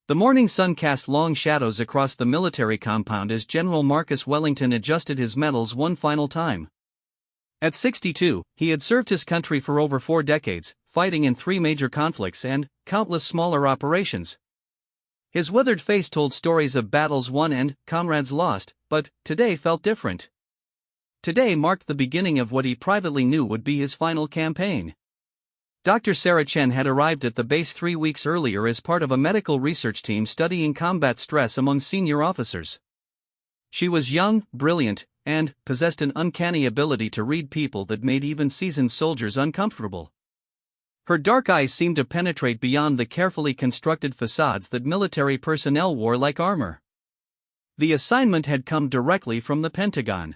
The morning sun cast long shadows across the military compound as General Marcus Wellington adjusted his medals one final time. At 62, he had served his country for over 4 decades, fighting in 3 major conflicts and countless smaller operations. His withered face told stories of battles won and comrades lost, but today felt different. Today marked the beginning of what he privately knew would be his final campaign. Dr. Sarah Chen had arrived at the base 3 weeks earlier as part of a medical research team studying combat stress among senior officers. She was young, brilliant, and possessed an uncanny ability to read people that made even seasoned soldiers uncomfortable. Her dark eyes seemed to penetrate beyond the carefully constructed facades that military personnel wore like armor. The assignment had come directly from the Pentagon.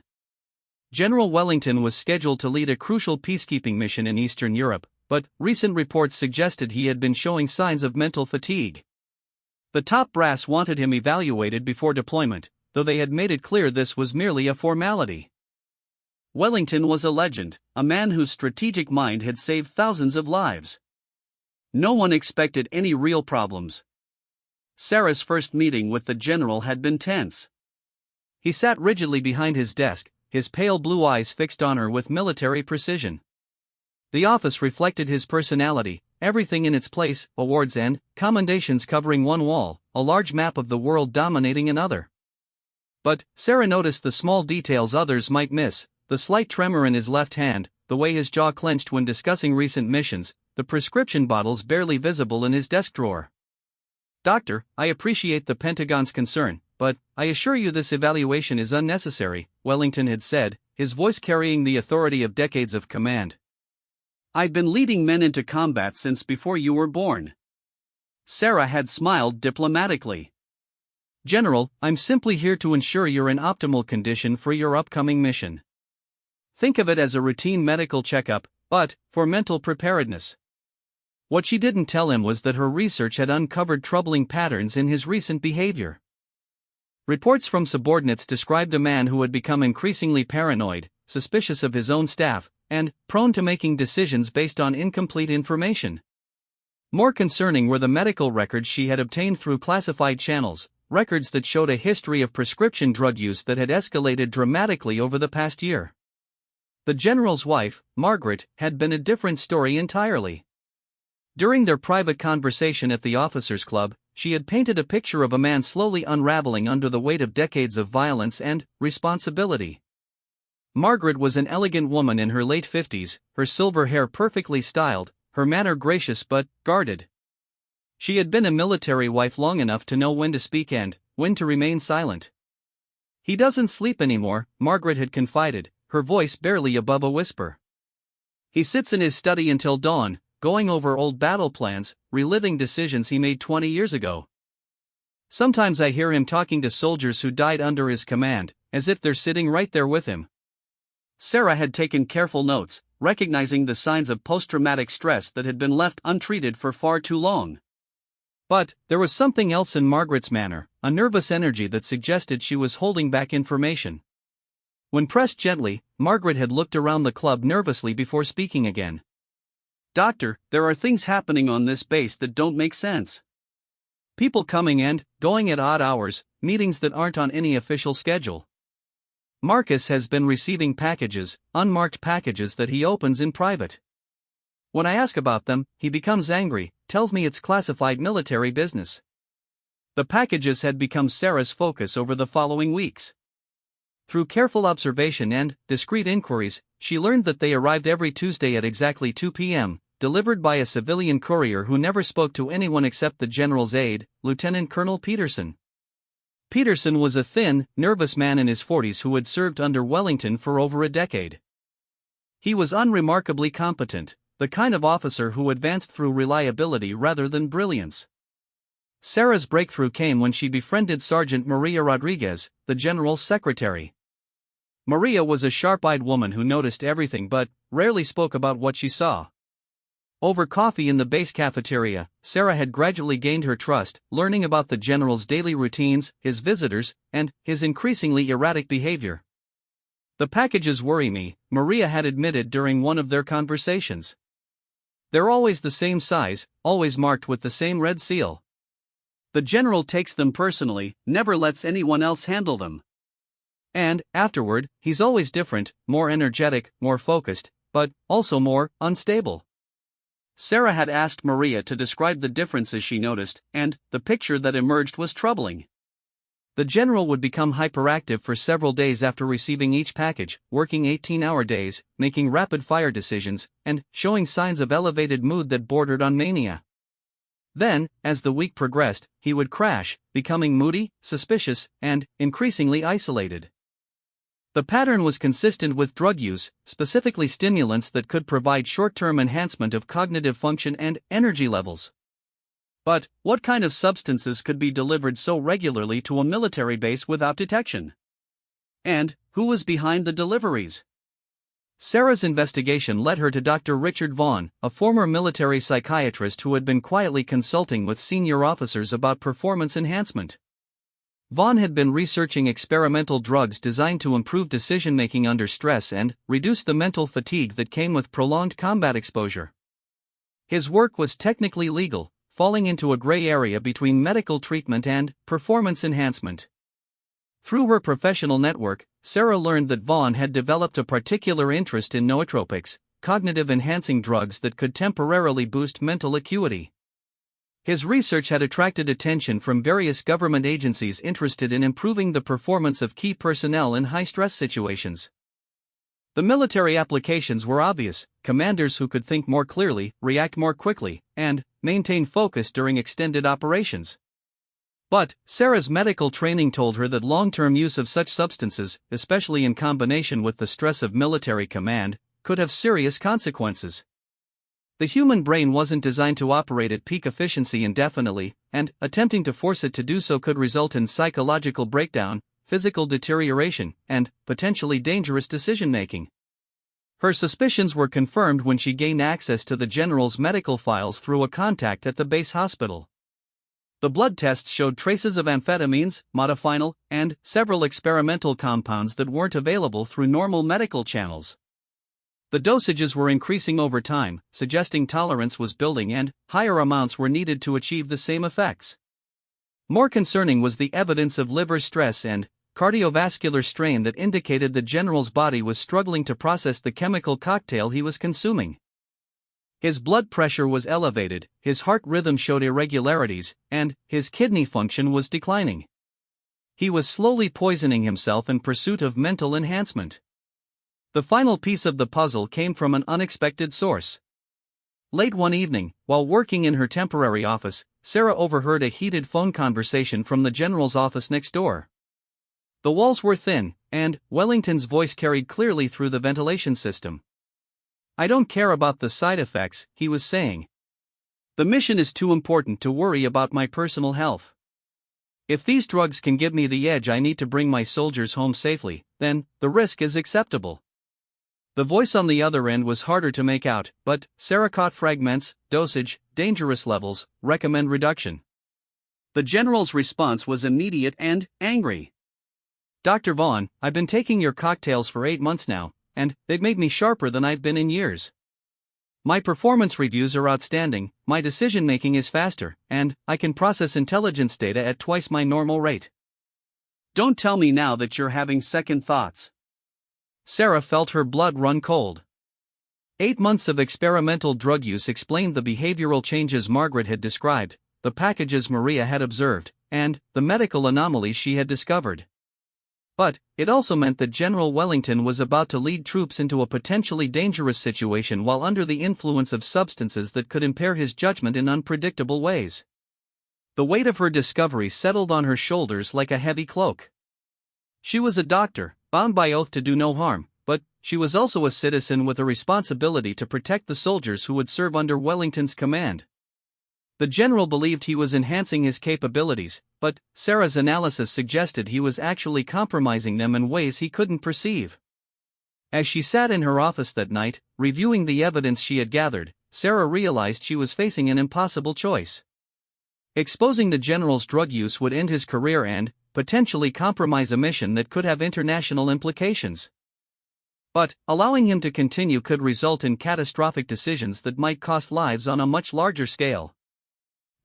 General Wellington was scheduled to lead a crucial peacekeeping mission in Eastern Europe, but recent reports suggested he had been showing signs of mental fatigue. The top brass wanted him evaluated before deployment, though they had made it clear this was merely a formality. Wellington was a legend, a man whose strategic mind had saved thousands of lives. No one expected any real problems. Sarah's first meeting with the general had been tense. He sat rigidly behind his desk, his pale blue eyes fixed on her with military precision. The office reflected his personality, everything in its place, awards and commendations covering one wall, a large map of the world dominating another. But Sarah noticed the small details others might miss, the slight tremor in his left hand, the way his jaw clenched when discussing recent missions, the prescription bottles barely visible in his desk drawer. "Doctor, I appreciate the Pentagon's concern, but I assure you this evaluation is unnecessary," Wellington had said, his voice carrying the authority of decades of command. "I've been leading men into combat since before you were born." Sarah had smiled diplomatically. "General, I'm simply here to ensure you're in optimal condition for your upcoming mission. Think of it as a routine medical checkup, but for mental preparedness." What she didn't tell him was that her research had uncovered troubling patterns in his recent behavior. Reports from subordinates described a man who had become increasingly paranoid, suspicious of his own staff, and prone to making decisions based on incomplete information. More concerning were the medical records she had obtained through classified channels, records that showed a history of prescription drug use that had escalated dramatically over the past year. The general's wife, Margaret, had been a different story entirely. During their private conversation at the officers' club, she had painted a picture of a man slowly unraveling under the weight of decades of violence and responsibility. Margaret was an elegant woman in her late 50s, her silver hair perfectly styled, her manner gracious but guarded. She had been a military wife long enough to know when to speak and when to remain silent. "He doesn't sleep anymore," Margaret had confided, her voice barely above a whisper. "He sits in his study until dawn, going over old battle plans, reliving decisions he made 20 years ago. Sometimes I hear him talking to soldiers who died under his command, as if they're sitting right there with him." Sarah had taken careful notes, recognizing the signs of post-traumatic stress that had been left untreated for far too long. But there was something else in Margaret's manner, a nervous energy that suggested she was holding back information. When pressed gently, Margaret had looked around the club nervously before speaking again. "Doctor, there are things happening on this base that don't make sense. People coming and going at odd hours, meetings that aren't on any official schedule. Marcus has been receiving packages, unmarked packages that he opens in private. When I ask about them, he becomes angry, tells me it's classified military business." The packages had become Sarah's focus over the following weeks. Through careful observation and discreet inquiries, she learned that they arrived every Tuesday at exactly 2 p.m., delivered by a civilian courier who never spoke to anyone except the general's aide, Lieutenant Colonel Peterson. Peterson was a thin, nervous man in his 40s who had served under Wellington for over a decade. He was unremarkably competent, the kind of officer who advanced through reliability rather than brilliance. Sarah's breakthrough came when she befriended Sergeant Maria Rodriguez, the general's secretary. Maria was a sharp-eyed woman who noticed everything but rarely spoke about what she saw. Over coffee in the base cafeteria, Sarah had gradually gained her trust, learning about the general's daily routines, his visitors, and his increasingly erratic behavior. "The packages worry me," Maria had admitted during one of their conversations. "They're always the same size, always marked with the same red seal. The general takes them personally, never lets anyone else handle them. And, afterward, he's always different, more energetic, more focused, but also more unstable. Sarah had asked Maria to describe the differences she noticed, and the picture that emerged was troubling. The general would become hyperactive for several days after receiving each package, working 18-hour days, making rapid-fire decisions, and showing signs of elevated mood that bordered on mania. Then, as the week progressed, he would crash, becoming moody, suspicious, and increasingly isolated. The pattern was consistent with drug use, specifically stimulants that could provide short-term enhancement of cognitive function and energy levels. But, what kind of substances could be delivered so regularly to a military base without detection? And, who was behind the deliveries? Sarah's investigation led her to Dr. Richard Vaughn, a former military psychiatrist who had been quietly consulting with senior officers about performance enhancement. Vaughn had been researching experimental drugs designed to improve decision-making under stress and reduce the mental fatigue that came with prolonged combat exposure. His work was technically legal, falling into a gray area between medical treatment and performance enhancement. Through her professional network, Sarah learned that Vaughn had developed a particular interest in nootropics, cognitive-enhancing drugs that could temporarily boost mental acuity. His research had attracted attention from various government agencies interested in improving the performance of key personnel in high-stress situations. The military applications were obvious: commanders who could think more clearly, react more quickly, and maintain focus during extended operations. But Sarah's medical training told her that long-term use of such substances, especially in combination with the stress of military command, could have serious consequences. The human brain wasn't designed to operate at peak efficiency indefinitely, and attempting to force it to do so could result in psychological breakdown, physical deterioration, and potentially dangerous decision-making. Her suspicions were confirmed when she gained access to the general's medical files through a contact at the base hospital. The blood tests showed traces of amphetamines, modafinil, and several experimental compounds that weren't available through normal medical channels. The dosages were increasing over time, suggesting tolerance was building and higher amounts were needed to achieve the same effects. More concerning was the evidence of liver stress and cardiovascular strain that indicated the general's body was struggling to process the chemical cocktail he was consuming. His blood pressure was elevated, his heart rhythm showed irregularities, and his kidney function was declining. He was slowly poisoning himself in pursuit of mental enhancement. The final piece of the puzzle came from an unexpected source. Late one evening, while working in her temporary office, Sarah overheard a heated phone conversation from the general's office next door. The walls were thin, and Wellington's voice carried clearly through the ventilation system. "I don't care about the side effects," he was saying. "The mission is too important to worry about my personal health. If these drugs can give me the edge I need to bring my soldiers home safely, then the risk is acceptable." The voice on the other end was harder to make out, but Sarah caught fragments: dosage, dangerous levels, recommend reduction. The general's response was immediate and angry. "Dr. Vaughn, I've been taking your cocktails for 8 months now, and they've made me sharper than I've been in years. My performance reviews are outstanding, my decision-making is faster, and I can process intelligence data at twice my normal rate. Don't tell me now that you're having second thoughts." Sarah felt her blood run cold. 8 months of experimental drug use explained the behavioral changes Margaret had described, the packages Maria had observed, and the medical anomalies she had discovered. But it also meant that General Wellington was about to lead troops into a potentially dangerous situation while under the influence of substances that could impair his judgment in unpredictable ways. The weight of her discovery settled on her shoulders like a heavy cloak. She was a doctor, bound by oath to do no harm, but she was also a citizen with a responsibility to protect the soldiers who would serve under Wellington's command. The general believed he was enhancing his capabilities, but Sarah's analysis suggested he was actually compromising them in ways he couldn't perceive. As she sat in her office that night, reviewing the evidence she had gathered, Sarah realized she was facing an impossible choice. Exposing the general's drug use would end his career and potentially compromise a mission that could have international implications. But allowing him to continue could result in catastrophic decisions that might cost lives on a much larger scale.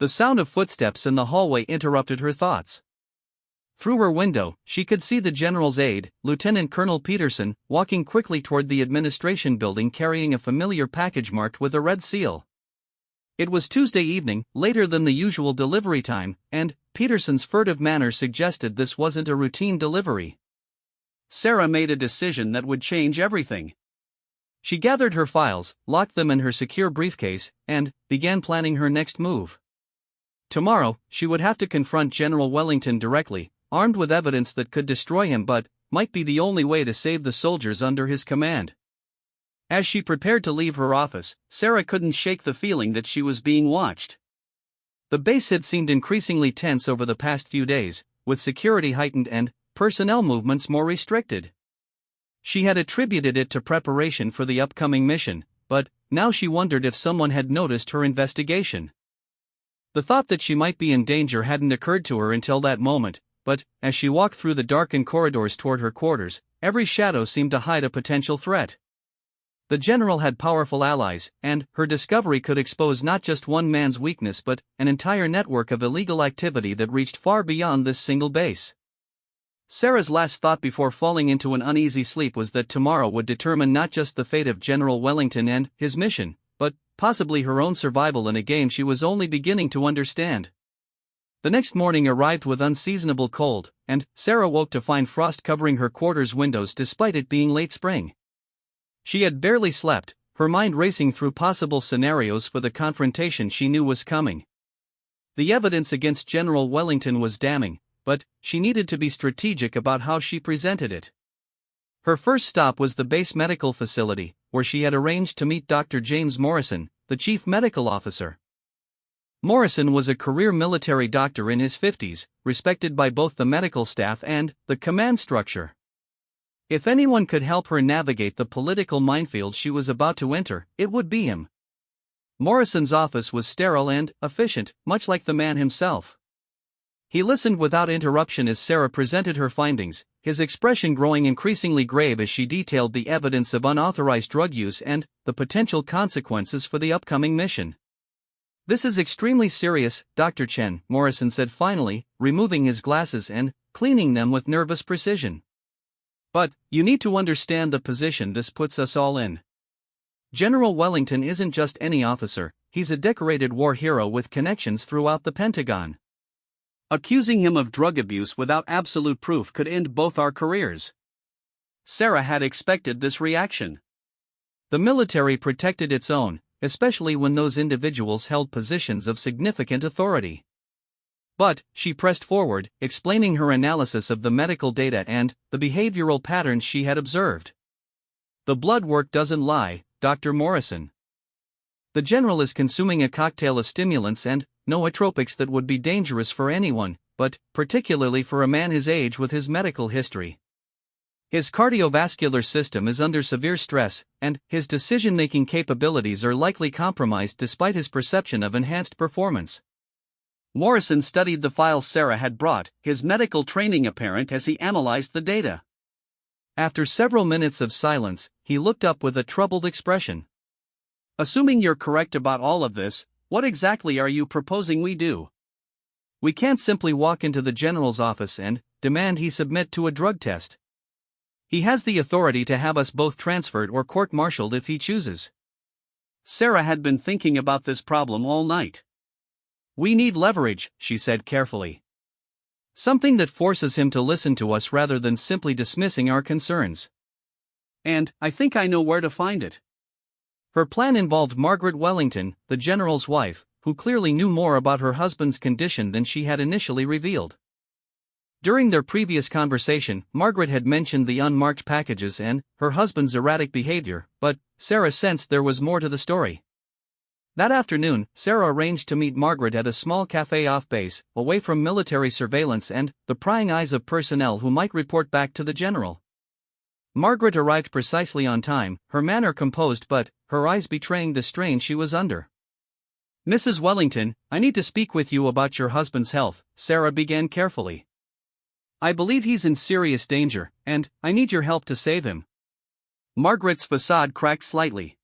The sound of footsteps in the hallway interrupted her thoughts. Through her window, she could see the general's aide, Lieutenant Colonel Peterson, walking quickly toward the administration building carrying a familiar package marked with a red seal. It was Tuesday evening, later than the usual delivery time, and Peterson's furtive manner suggested this wasn't a routine delivery. Sarah made a decision that would change everything. She gathered her files, locked them in her secure briefcase, and began planning her next move. Tomorrow, she would have to confront General Wellington directly, armed with evidence that could destroy him but might be the only way to save the soldiers under his command. As she prepared to leave her office, Sarah couldn't shake the feeling that she was being watched. The base had seemed increasingly tense over the past few days, with security heightened and personnel movements more restricted. She had attributed it to preparation for the upcoming mission, but now she wondered if someone had noticed her investigation. The thought that she might be in danger hadn't occurred to her until that moment, but as she walked through the darkened corridors toward her quarters, every shadow seemed to hide a potential threat. The general had powerful allies, and her discovery could expose not just one man's weakness but an entire network of illegal activity that reached far beyond this single base. Sarah's last thought before falling into an uneasy sleep was that tomorrow would determine not just the fate of General Wellington and his mission, but possibly her own survival in a game she was only beginning to understand. The next morning arrived with unseasonable cold, and Sarah woke to find frost covering her quarters' windows despite it being late spring. She had barely slept, her mind racing through possible scenarios for the confrontation she knew was coming. The evidence against General Wellington was damning, but she needed to be strategic about how she presented it. Her first stop was the base medical facility, where she had arranged to meet Dr. James Morrison, the chief medical officer. Morrison was a career military doctor in his 50s, respected by both the medical staff and the command structure. If anyone could help her navigate the political minefield she was about to enter, it would be him. Morrison's office was sterile and efficient, much like the man himself. He listened without interruption as Sarah presented her findings, his expression growing increasingly grave as she detailed the evidence of unauthorized drug use and the potential consequences for the upcoming mission. "This is extremely serious, Dr. Chen," Morrison said finally, removing his glasses and cleaning them with nervous precision. "But you need to understand the position this puts us all in. General Wellington isn't just any officer, he's a decorated war hero with connections throughout the Pentagon. Accusing him of drug abuse without absolute proof could end both our careers." Sarah had expected this reaction. The military protected its own, especially when those individuals held positions of significant authority. But she pressed forward, explaining her analysis of the medical data and the behavioral patterns she had observed. "The blood work doesn't lie, Dr. Morrison. The general is consuming a cocktail of stimulants and nootropics that would be dangerous for anyone, but particularly for a man his age with his medical history. His cardiovascular system is under severe stress, and his decision-making capabilities are likely compromised despite his perception of enhanced performance." Morrison studied the files Sarah had brought, his medical training apparent as he analyzed the data. After several minutes of silence, he looked up with a troubled expression. "Assuming you're correct about all of this, what exactly are you proposing we do? We can't simply walk into the general's office and demand he submit to a drug test. He has the authority to have us both transferred or court-martialed if he chooses." Sarah had been thinking about this problem all night. "We need leverage," she said carefully. "Something that forces him to listen to us rather than simply dismissing our concerns. And I think I know where to find it." Her plan involved Margaret Wellington, the general's wife, who clearly knew more about her husband's condition than she had initially revealed. During their previous conversation, Margaret had mentioned the unmarked packages and her husband's erratic behavior, but Sarah sensed there was more to the story. That afternoon, Sarah arranged to meet Margaret at a small cafe off base, away from military surveillance and the prying eyes of personnel who might report back to the general. Margaret arrived precisely on time, her manner composed but her eyes betraying the strain she was under. "Mrs. Wellington, I need to speak with you about your husband's health," Sarah began carefully. "I believe he's in serious danger, and I need your help to save him." Margaret's facade cracked slightly.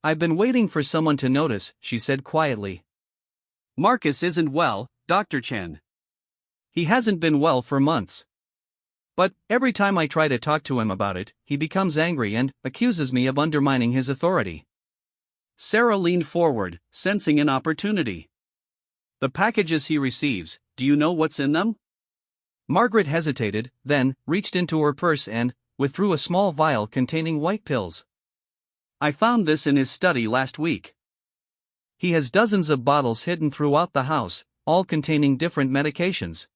"I've been waiting for someone to notice," she said quietly. Marcus isn't well, Dr. Chen. He hasn't been well for months. But every time I try to talk to him about it, he becomes angry and accuses me of undermining his authority. Sarah leaned forward, sensing an opportunity. The packages he receives, do you know what's in them? Margaret hesitated, then reached into her purse and withdrew a small vial containing white pills. I found this in his study last week. He has dozens of bottles hidden throughout the house, all containing different medications.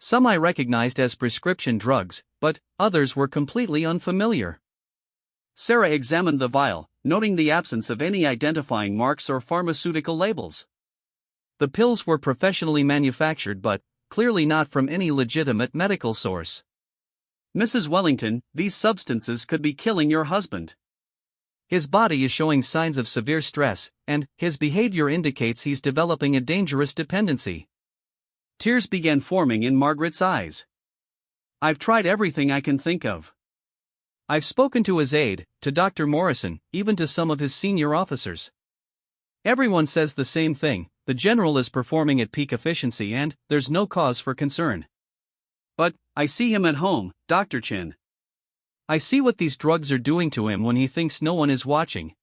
Some I recognized as prescription drugs, but others were completely unfamiliar. Sarah examined the vial, noting the absence of any identifying marks or pharmaceutical labels. The pills were professionally manufactured but clearly not from any legitimate medical source. Mrs. Wellington, these substances could be killing your husband. His body is showing signs of severe stress, and his behavior indicates he's developing a dangerous dependency. Tears began forming in Margaret's eyes. I've tried everything I can think of. I've spoken to his aide, to Dr. Morrison, even to some of his senior officers. Everyone says the same thing: the general is performing at peak efficiency and there's no cause for concern. But I see him at home, Dr. Chen. I see what these drugs are doing to him when he thinks no one is watching.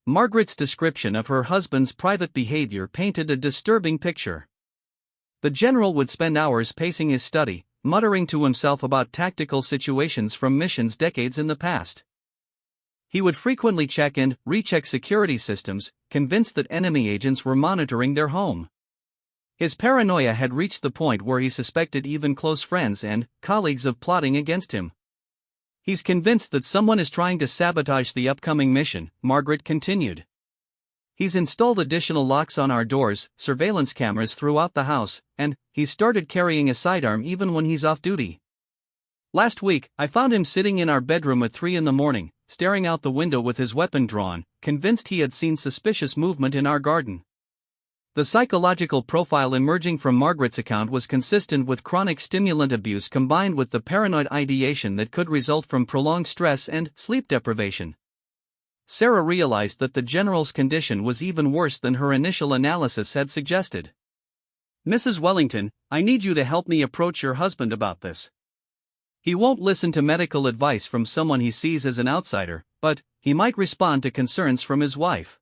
Margaret's description of her husband's private behavior painted a disturbing picture. The general would spend hours pacing his study, muttering to himself about tactical situations from missions decades in the past. He would frequently check and recheck security systems, convinced that enemy agents were monitoring their home. His paranoia had reached the point where he suspected even close friends and colleagues of plotting against him. He's convinced that someone is trying to sabotage the upcoming mission, Margaret continued. He's installed additional locks on our doors, surveillance cameras throughout the house, and he's started carrying a sidearm even when he's off duty. Last week, I found him sitting in our bedroom at 3 a.m, staring out the window with his weapon drawn, convinced he had seen suspicious movement in our garden. The psychological profile emerging from Margaret's account was consistent with chronic stimulant abuse combined with the paranoid ideation that could result from prolonged stress and sleep deprivation. Sarah realized that the general's condition was even worse than her initial analysis had suggested. Mrs. Wellington, I need you to help me approach your husband about this. He won't listen to medical advice from someone he sees as an outsider, but he might respond to concerns from his wife.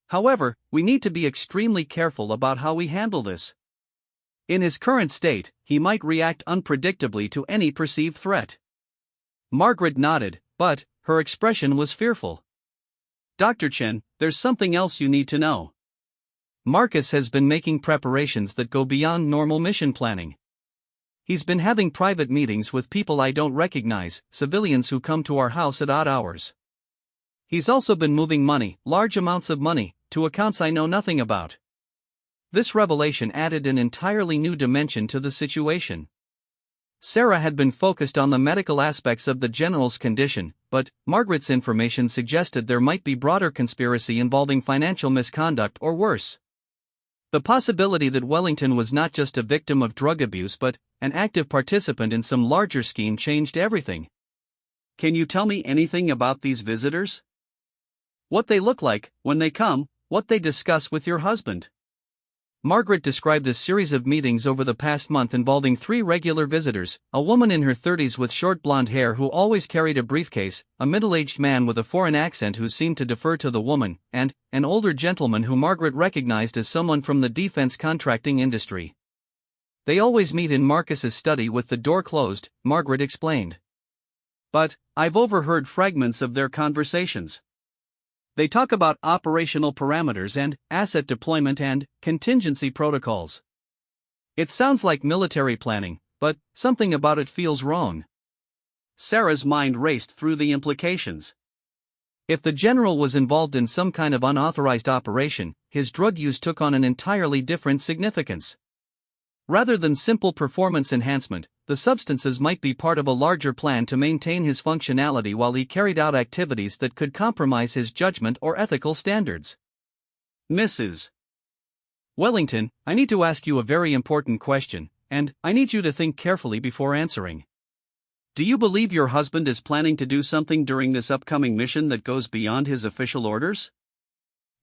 However, we need to be extremely careful about how we handle this. In his current state, he might react unpredictably to any perceived threat. Margaret nodded, but her expression was fearful. Dr. Chen, there's something else you need to know. Marcus has been making preparations that go beyond normal mission planning. He's been having private meetings with people I don't recognize, civilians who come to our house at odd hours. He's also been moving money, large amounts of money, to accounts I know nothing about. This revelation added an entirely new dimension to the situation. Sarah had been focused on the medical aspects of the general's condition, but Margaret's information suggested there might be broader conspiracy involving financial misconduct or worse. The possibility that Wellington was not just a victim of drug abuse but an active participant in some larger scheme changed everything. Can you tell me anything about these visitors? What they look like, when they come, what they discuss with your husband? Margaret described a series of meetings over the past month involving 3 regular visitors, a woman in her 30s with short blonde hair who always carried a briefcase, a middle-aged man with a foreign accent who seemed to defer to the woman, and an older gentleman who Margaret recognized as someone from the defense contracting industry. They always meet in Marcus's study with the door closed, Margaret explained. But I've overheard fragments of their conversations. They talk about operational parameters and asset deployment and contingency protocols. It sounds like military planning, but something about it feels wrong. Sarah's mind raced through the implications. If the general was involved in some kind of unauthorized operation, his drug use took on an entirely different significance. Rather than simple performance enhancement, the substances might be part of a larger plan to maintain his functionality while he carried out activities that could compromise his judgment or ethical standards. Mrs. Wellington, I need to ask you a very important question, and I need you to think carefully before answering. Do you believe your husband is planning to do something during this upcoming mission that goes beyond his official orders?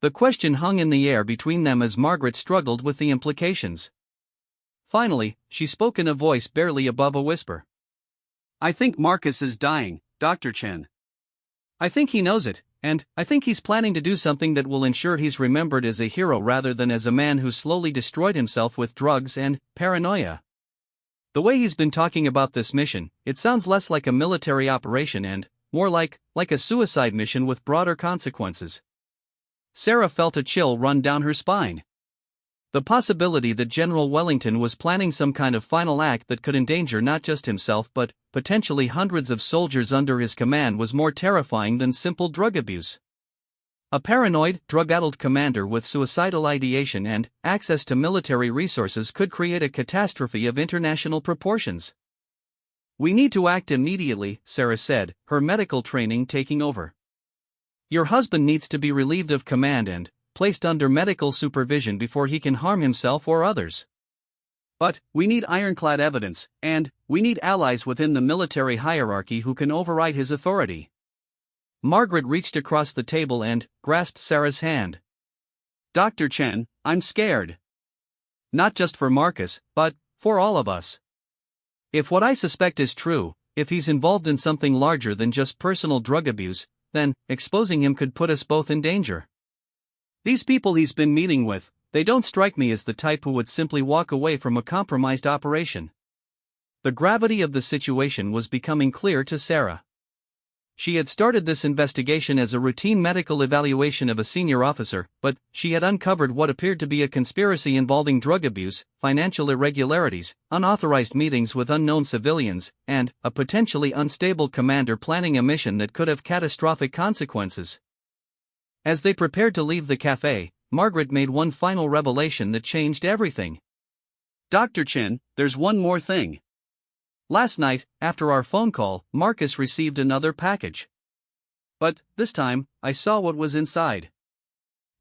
The question hung in the air between them as Margaret struggled with the implications. Finally, she spoke in a voice barely above a whisper. "I think Marcus is dying, Dr. Chen. I think he knows it, and I think he's planning to do something that will ensure he's remembered as a hero rather than as a man who slowly destroyed himself with drugs and paranoia. The way he's been talking about this mission, it sounds less like a military operation and more like a suicide mission with broader consequences." Sarah felt a chill run down her spine. The possibility that General Wellington was planning some kind of final act that could endanger not just himself but potentially hundreds of soldiers under his command was more terrifying than simple drug abuse. A paranoid, drug-addled commander with suicidal ideation and access to military resources could create a catastrophe of international proportions. "We need to act immediately," Sarah said, her medical training taking over. "Your husband needs to be relieved of command and placed under medical supervision before he can harm himself or others. But we need ironclad evidence, and we need allies within the military hierarchy who can override his authority." Margaret reached across the table and grasped Sarah's hand. "Dr. Chen, I'm scared. Not just for Marcus, but for all of us. If what I suspect is true, if he's involved in something larger than just personal drug abuse, then exposing him could put us both in danger. These people he's been meeting with, they don't strike me as the type who would simply walk away from a compromised operation." The gravity of the situation was becoming clear to Sarah. She had started this investigation as a routine medical evaluation of a senior officer, but she had uncovered what appeared to be a conspiracy involving drug abuse, financial irregularities, unauthorized meetings with unknown civilians, and a potentially unstable commander planning a mission that could have catastrophic consequences. As they prepared to leave the cafe, Margaret made one final revelation that changed everything. "Dr. Chen, there's one more thing. Last night, after our phone call, Marcus received another package. But this time, I saw what was inside.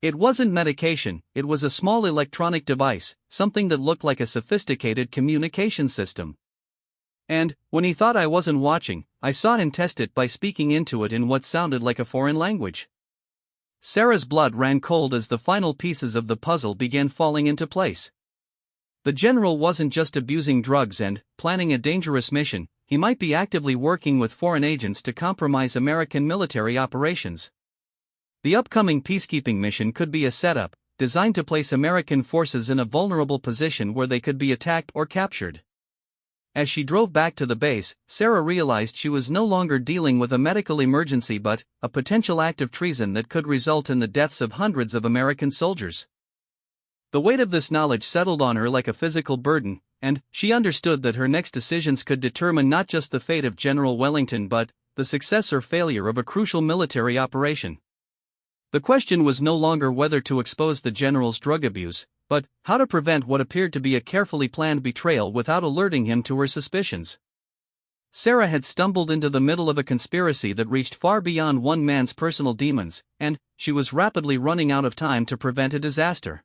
It wasn't medication, it was a small electronic device, something that looked like a sophisticated communication system. And when he thought I wasn't watching, I saw him test it by speaking into it in what sounded like a foreign language." Sarah's blood ran cold as the final pieces of the puzzle began falling into place. The general wasn't just abusing drugs and planning a dangerous mission, he might be actively working with foreign agents to compromise American military operations. The upcoming peacekeeping mission could be a setup, designed to place American forces in a vulnerable position where they could be attacked or captured. As she drove back to the base, Sarah realized she was no longer dealing with a medical emergency but a potential act of treason that could result in the deaths of hundreds of American soldiers. The weight of this knowledge settled on her like a physical burden, and she understood that her next decisions could determine not just the fate of General Wellington but the success or failure of a crucial military operation. The question was no longer whether to expose the general's drug abuse, but how to prevent what appeared to be a carefully planned betrayal without alerting him to her suspicions. Sarah had stumbled into the middle of a conspiracy that reached far beyond one man's personal demons, and she was rapidly running out of time to prevent a disaster.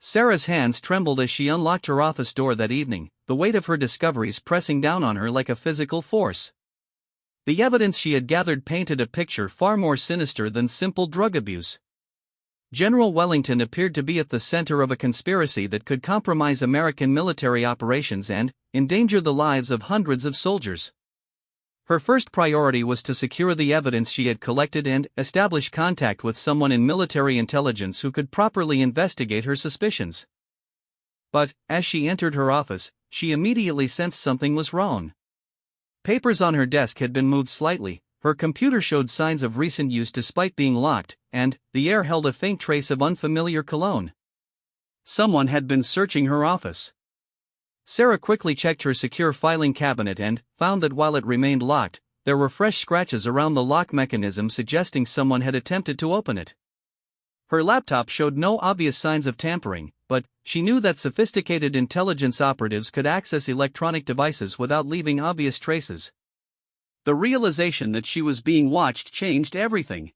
Sarah's hands trembled as she unlocked her office door that evening, the weight of her discoveries pressing down on her like a physical force. The evidence she had gathered painted a picture far more sinister than simple drug abuse. General Wellington appeared to be at the center of a conspiracy that could compromise American military operations and endanger the lives of hundreds of soldiers. Her first priority was to secure the evidence she had collected and establish contact with someone in military intelligence who could properly investigate her suspicions. But, as she entered her office, she immediately sensed something was wrong. Papers on her desk had been moved slightly, her computer showed signs of recent use despite being locked, and the air held a faint trace of unfamiliar cologne. Someone had been searching her office. Sarah quickly checked her secure filing cabinet and found that while it remained locked, there were fresh scratches around the lock mechanism suggesting someone had attempted to open it. Her laptop showed no obvious signs of tampering, but she knew that sophisticated intelligence operatives could access electronic devices without leaving obvious traces. The realization that she was being watched changed everything.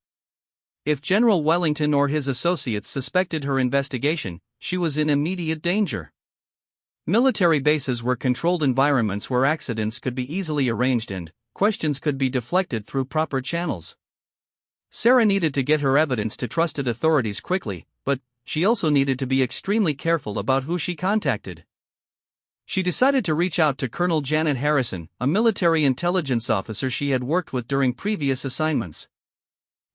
If General Wellington or his associates suspected her investigation, she was in immediate danger. Military bases were controlled environments where accidents could be easily arranged and questions could be deflected through proper channels. Sarah needed to get her evidence to trusted authorities quickly, but she also needed to be extremely careful about who she contacted. She decided to reach out to Colonel Janet Harrison, a military intelligence officer she had worked with during previous assignments.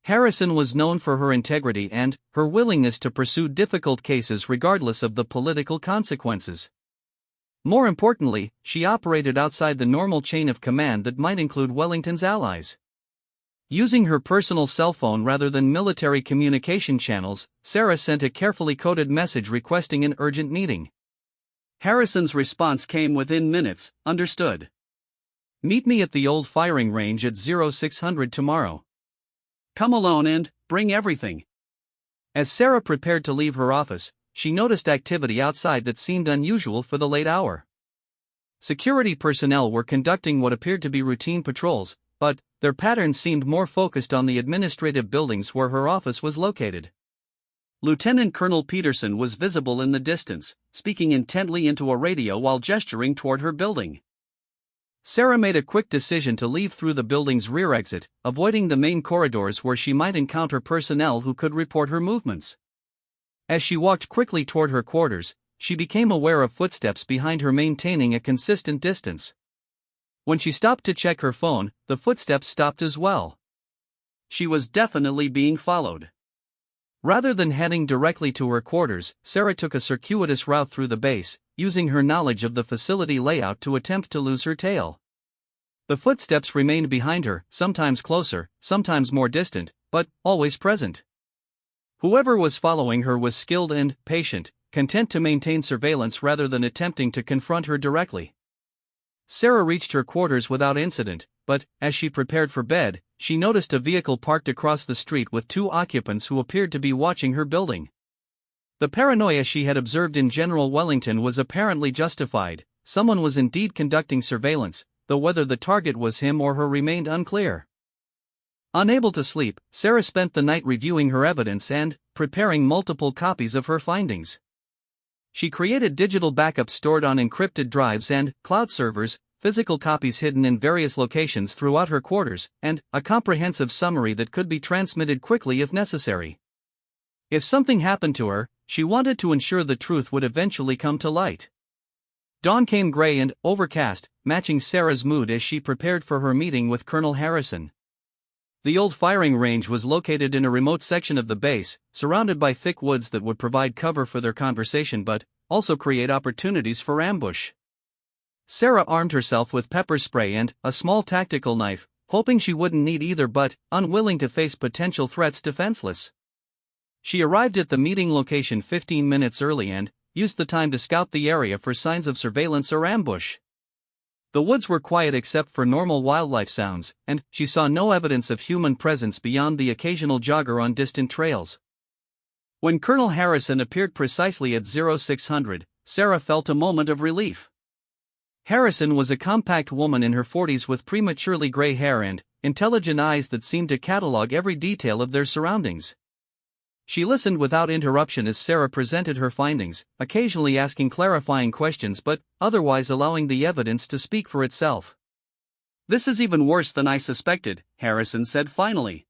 Harrison was known for her integrity and her willingness to pursue difficult cases regardless of the political consequences. More importantly, she operated outside the normal chain of command that might include Wellington's allies. Using her personal cell phone rather than military communication channels, Sarah sent a carefully coded message requesting an urgent meeting. Harrison's response came within minutes. Understood. Meet me at the old firing range at 0600 tomorrow. Come alone and bring everything. As Sarah prepared to leave her office, she noticed activity outside that seemed unusual for the late hour. Security personnel were conducting what appeared to be routine patrols, but their patterns seemed more focused on the administrative buildings where her office was located. Lieutenant Colonel Peterson was visible in the distance, speaking intently into a radio while gesturing toward her building. Sarah made a quick decision to leave through the building's rear exit, avoiding the main corridors where she might encounter personnel who could report her movements. As she walked quickly toward her quarters, she became aware of footsteps behind her, maintaining a consistent distance. When she stopped to check her phone, the footsteps stopped as well. She was definitely being followed. Rather than heading directly to her quarters, Sarah took a circuitous route through the base, using her knowledge of the facility layout to attempt to lose her tail. The footsteps remained behind her, sometimes closer, sometimes more distant, but always present. Whoever was following her was skilled and patient, content to maintain surveillance rather than attempting to confront her directly. Sarah reached her quarters without incident, but as she prepared for bed, she noticed a vehicle parked across the street with two occupants who appeared to be watching her building. The paranoia she had observed in General Wellington was apparently justified. Someone was indeed conducting surveillance, though whether the target was him or her remained unclear. Unable to sleep, Sarah spent the night reviewing her evidence and preparing multiple copies of her findings. She created digital backups stored on encrypted drives and cloud servers, physical copies hidden in various locations throughout her quarters, and a comprehensive summary that could be transmitted quickly if necessary. If something happened to her, she wanted to ensure the truth would eventually come to light. Dawn came gray and overcast, matching Sarah's mood as she prepared for her meeting with Colonel Harrison. The old firing range was located in a remote section of the base, surrounded by thick woods that would provide cover for their conversation but also create opportunities for ambush. Sarah armed herself with pepper spray and a small tactical knife, hoping she wouldn't need either but unwilling to face potential threats defenseless. She arrived at the meeting location 15 minutes early and used the time to scout the area for signs of surveillance or ambush. The woods were quiet except for normal wildlife sounds, and she saw no evidence of human presence beyond the occasional jogger on distant trails. When Colonel Harrison appeared precisely at 0600, Sarah felt a moment of relief. Harrison was a compact woman in her 40s with prematurely gray hair and intelligent eyes that seemed to catalog every detail of their surroundings. She listened without interruption as Sarah presented her findings, occasionally asking clarifying questions but otherwise allowing the evidence to speak for itself. "This is even worse than I suspected," Harrison said finally.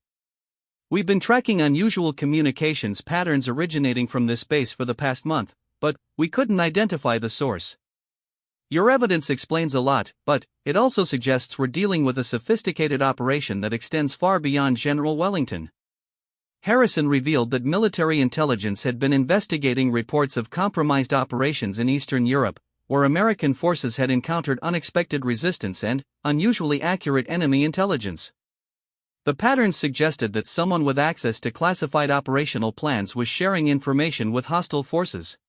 "We've been tracking unusual communications patterns originating from this base for the past month, but we couldn't identify the source. Your evidence explains a lot, but it also suggests we're dealing with a sophisticated operation that extends far beyond General Wellington." Harrison revealed that military intelligence had been investigating reports of compromised operations in Eastern Europe, where American forces had encountered unexpected resistance and unusually accurate enemy intelligence. The patterns suggested that someone with access to classified operational plans was sharing information with hostile forces.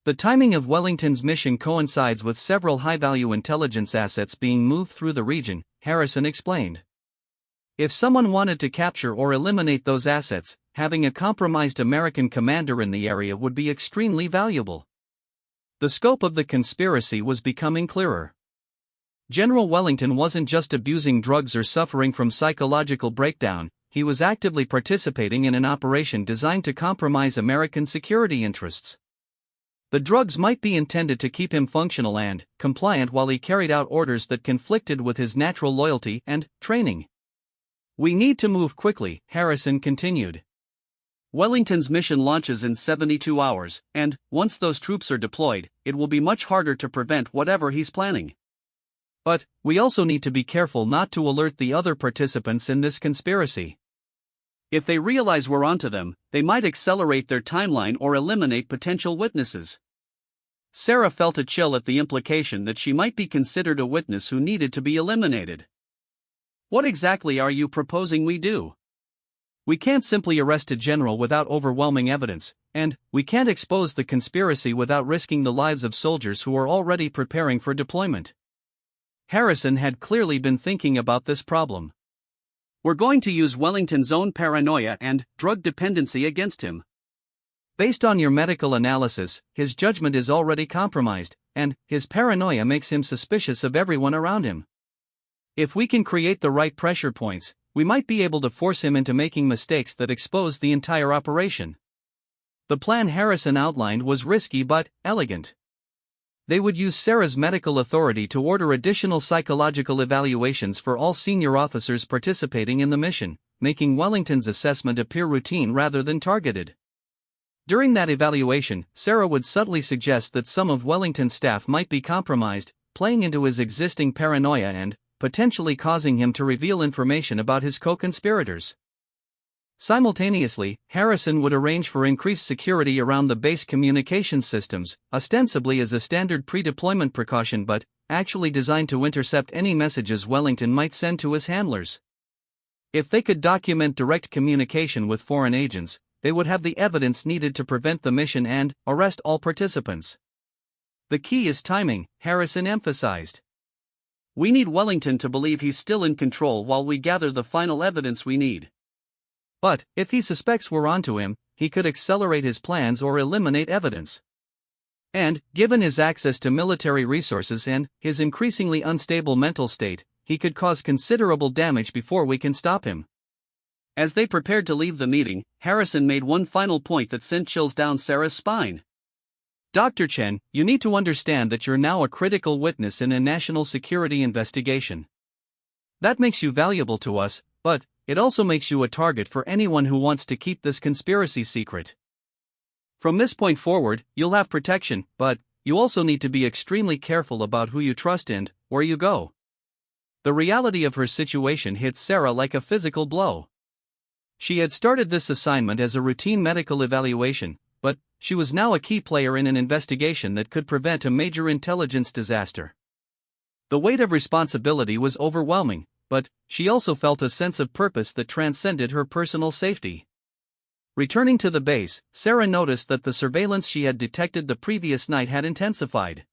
The timing of Wellington's mission coincides with several high-value intelligence assets being moved through the region, Harrison explained. If someone wanted to capture or eliminate those assets, having a compromised American commander in the area would be extremely valuable. The scope of the conspiracy was becoming clearer. General Wellington wasn't just abusing drugs or suffering from psychological breakdown, he was actively participating in an operation designed to compromise American security interests. The drugs might be intended to keep him functional and compliant while he carried out orders that conflicted with his natural loyalty and training. We need to move quickly, Harrison continued. Wellington's mission launches in 72 hours, and, once those troops are deployed, it will be much harder to prevent whatever he's planning. But, we also need to be careful not to alert the other participants in this conspiracy. If they realize we're onto them, they might accelerate their timeline or eliminate potential witnesses. Sarah felt a chill at the implication that she might be considered a witness who needed to be eliminated. What exactly are you proposing we do? We can't simply arrest a general without overwhelming evidence, and we can't expose the conspiracy without risking the lives of soldiers who are already preparing for deployment. Harrison had clearly been thinking about this problem. We're going to use Wellington's own paranoia and drug dependency against him. Based on your medical analysis, his judgment is already compromised, and his paranoia makes him suspicious of everyone around him. If we can create the right pressure points, we might be able to force him into making mistakes that expose the entire operation. The plan Harrison outlined was risky but elegant. They would use Sarah's medical authority to order additional psychological evaluations for all senior officers participating in the mission, making Wellington's assessment appear routine rather than targeted. During that evaluation, Sarah would subtly suggest that some of Wellington's staff might be compromised, playing into his existing paranoia and potentially causing him to reveal information about his co-conspirators. Simultaneously, Harrison would arrange for increased security around the base communications systems, ostensibly as a standard pre-deployment precaution but actually designed to intercept any messages Wellington might send to his handlers. If they could document direct communication with foreign agents, they would have the evidence needed to prevent the mission and arrest all participants. The key is timing, Harrison emphasized. We need Wellington to believe he's still in control while we gather the final evidence we need. But, if he suspects we're onto him, he could accelerate his plans or eliminate evidence. And, given his access to military resources and his increasingly unstable mental state, he could cause considerable damage before we can stop him. As they prepared to leave the meeting, Harrison made one final point that sent chills down Sarah's spine. Dr. Chen, you need to understand that you're now a critical witness in a national security investigation. That makes you valuable to us, but it also makes you a target for anyone who wants to keep this conspiracy secret. From this point forward, you'll have protection, but you also need to be extremely careful about who you trust and where you go. The reality of her situation hit Sarah like a physical blow. She had started this assignment as a routine medical evaluation, but she was now a key player in an investigation that could prevent a major intelligence disaster. The weight of responsibility was overwhelming, but she also felt a sense of purpose that transcended her personal safety. Returning to the base, Sarah noticed that the surveillance she had detected the previous night had intensified.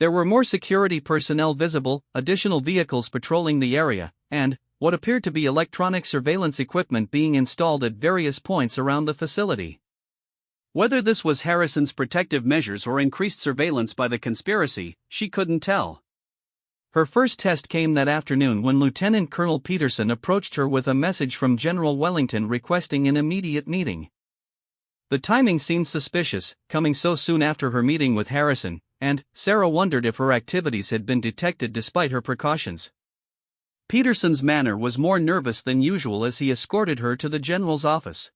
There were more security personnel visible, additional vehicles patrolling the area, and what appeared to be electronic surveillance equipment being installed at various points around the facility. Whether this was Harrison's protective measures or increased surveillance by the conspiracy, she couldn't tell. Her first test came that afternoon when Lieutenant Colonel Peterson approached her with a message from General Wellington requesting an immediate meeting. The timing seemed suspicious, coming so soon after her meeting with Harrison, and Sarah wondered if her activities had been detected despite her precautions. Peterson's manner was more nervous than usual as he escorted her to the general's office.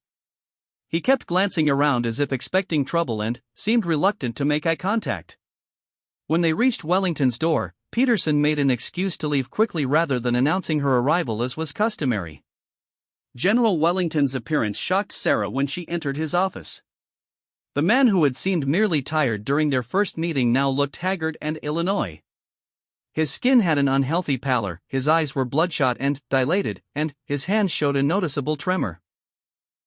He kept glancing around as if expecting trouble and seemed reluctant to make eye contact. When they reached Wellington's door, Peterson made an excuse to leave quickly rather than announcing her arrival as was customary. General Wellington's appearance shocked Sarah when she entered his office. The man who had seemed merely tired during their first meeting now looked haggard and ill. His skin had an unhealthy pallor, his eyes were bloodshot and dilated, and his hands showed a noticeable tremor.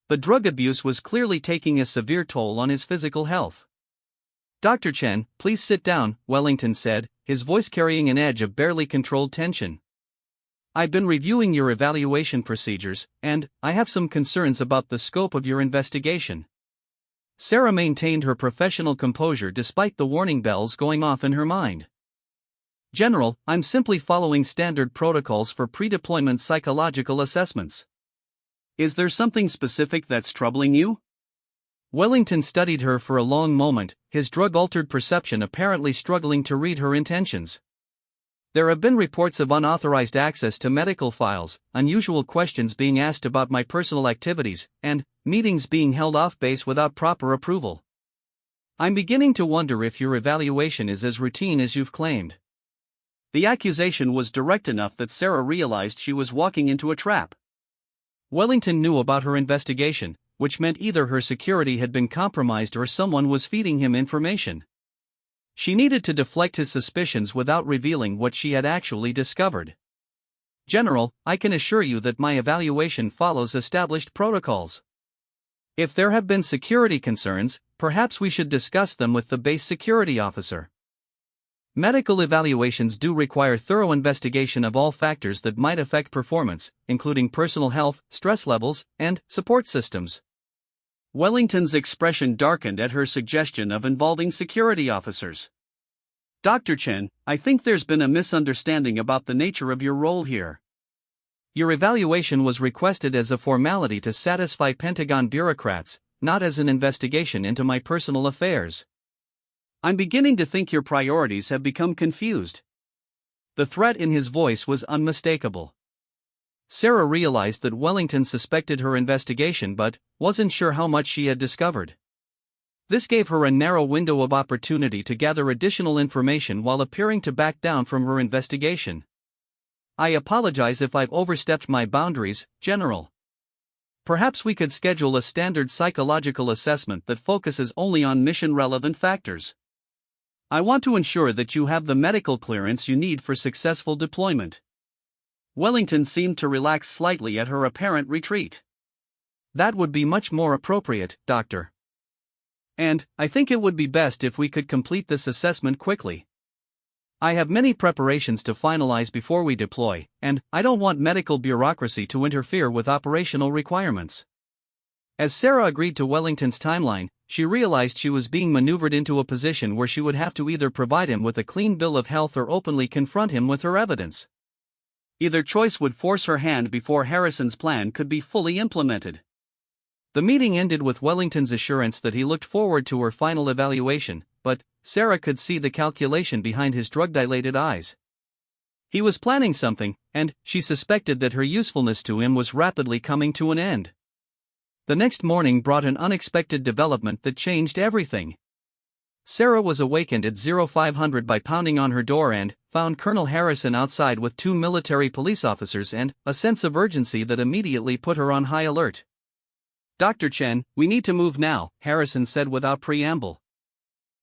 The drug abuse was clearly taking a severe toll on his physical health. Dr. Chen, please sit down, Wellington said, his voice carrying an edge of barely controlled tension. I've been reviewing your evaluation procedures, and I have some concerns about the scope of your investigation. Sarah maintained her professional composure despite the warning bells going off in her mind. General, I'm simply following standard protocols for pre-deployment psychological assessments. Is there something specific that's troubling you? Wellington studied her for a long moment, his drug-altered perception apparently struggling to read her intentions. There have been reports of unauthorized access to medical files, unusual questions being asked about my personal activities, and meetings being held off base without proper approval. I'm beginning to wonder if your evaluation is as routine as you've claimed." The accusation was direct enough that Sarah realized she was walking into a trap. Wellington knew about her investigation, which meant either her security had been compromised or someone was feeding him information. She needed to deflect his suspicions without revealing what she had actually discovered. "General, I can assure you that my evaluation follows established protocols. If there have been security concerns, perhaps we should discuss them with the base security officer. Medical evaluations do require thorough investigation of all factors that might affect performance, including personal health, stress levels, and support systems." Wellington's expression darkened at her suggestion of involving security officers. "Dr. Chen, I think there's been a misunderstanding about the nature of your role here. Your evaluation was requested as a formality to satisfy Pentagon bureaucrats, not as an investigation into my personal affairs. I'm beginning to think your priorities have become confused." The threat in his voice was unmistakable. Sarah realized that Wellington suspected her investigation but wasn't sure how much she had discovered. This gave her a narrow window of opportunity to gather additional information while appearing to back down from her investigation. "I apologize if I've overstepped my boundaries, General. Perhaps we could schedule a standard psychological assessment that focuses only on mission-relevant factors. I want to ensure that you have the medical clearance you need for successful deployment." Wellington seemed to relax slightly at her apparent retreat. "That would be much more appropriate, Doctor. And I think it would be best if we could complete this assessment quickly. I have many preparations to finalize before we deploy, and I don't want medical bureaucracy to interfere with operational requirements." As Sarah agreed to Wellington's timeline, she realized she was being maneuvered into a position where she would have to either provide him with a clean bill of health or openly confront him with her evidence. Either choice would force her hand before Harrison's plan could be fully implemented. The meeting ended with Wellington's assurance that he looked forward to her final evaluation, but Sarah could see the calculation behind his drug-dilated eyes. He was planning something, and she suspected that her usefulness to him was rapidly coming to an end. The next morning brought an unexpected development that changed everything. Sarah was awakened at 0500 by pounding on her door and found Colonel Harrison outside with 2 military police officers and a sense of urgency that immediately put her on high alert. "Dr. Chen, we need to move now," Harrison said without preamble.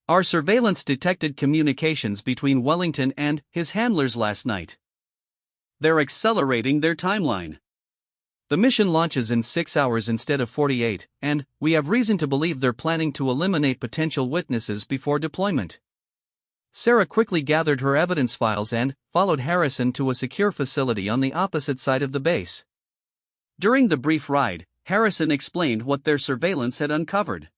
"Our surveillance detected communications between Wellington and his handlers last night. They're accelerating their timeline. The mission launches in 6 hours instead of 48, and we have reason to believe they're planning to eliminate potential witnesses before deployment." Sarah quickly gathered her evidence files and followed Harrison to a secure facility on the opposite side of the base. During the brief ride, Harrison explained what their surveillance had uncovered.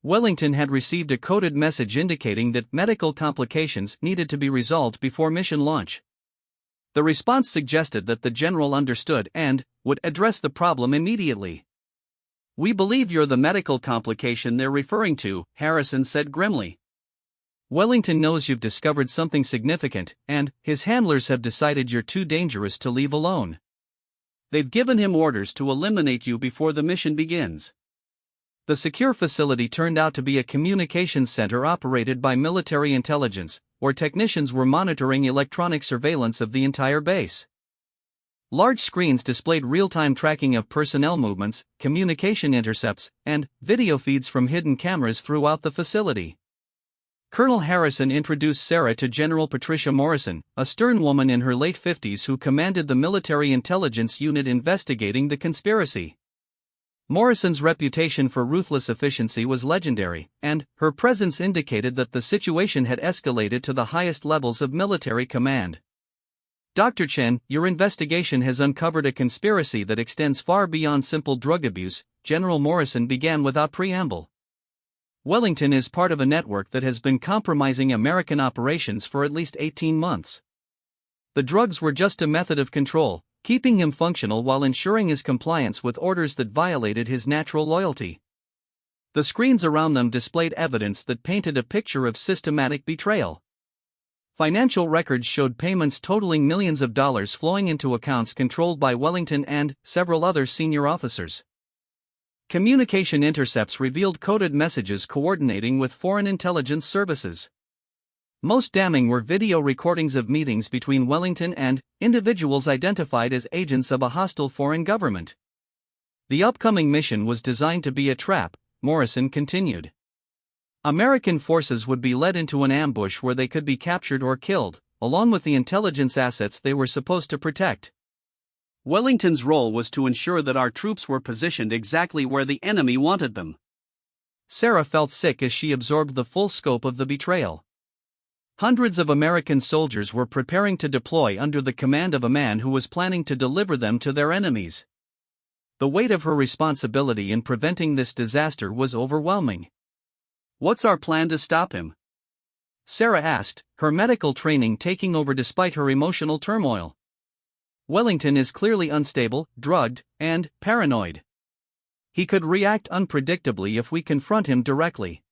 Wellington had received a coded message indicating that medical complications needed to be resolved before mission launch. The response suggested that the general understood and would address the problem immediately. "We believe you're the medical complication they're referring to," Harrison said grimly. "Wellington knows you've discovered something significant, and his handlers have decided you're too dangerous to leave alone. They've given him orders to eliminate you before the mission begins." The secure facility turned out to be a communications center operated by military intelligence, where technicians were monitoring electronic surveillance of the entire base. Large screens displayed real-time tracking of personnel movements, communication intercepts, and video feeds from hidden cameras throughout the facility. Colonel Harrison introduced Sarah to General Patricia Morrison, a stern woman in her late 50s who commanded the military intelligence unit investigating the conspiracy. Morrison's reputation for ruthless efficiency was legendary, and her presence indicated that the situation had escalated to the highest levels of military command. "Dr. Chen, your investigation has uncovered a conspiracy that extends far beyond simple drug abuse," General Morrison began without preamble. "Wellington is part of a network that has been compromising American operations for at least 18 months. The drugs were just a method of control, keeping him functional while ensuring his compliance with orders that violated his natural loyalty. The screens around them displayed evidence that painted a picture of systematic betrayal. Financial records showed payments totaling millions of dollars flowing into accounts controlled by Wellington and several other senior officers. Communication intercepts revealed coded messages coordinating with foreign intelligence services. Most damning were video recordings of meetings between Wellington and individuals identified as agents of a hostile foreign government. The upcoming mission was designed to be a trap, Morrison continued. American forces would be led into an ambush where they could be captured or killed, along with the intelligence assets they were supposed to protect. Wellington's role was to ensure that our troops were positioned exactly where the enemy wanted them. Sarah felt sick as she absorbed the full scope of the betrayal. Hundreds of American soldiers were preparing to deploy under the command of a man who was planning to deliver them to their enemies. The weight of her responsibility in preventing this disaster was overwhelming. "What's our plan to stop him?" Sarah asked, her medical training taking over despite her emotional turmoil. "Wellington is clearly unstable, drugged, and paranoid. He could react unpredictably if we confront him directly."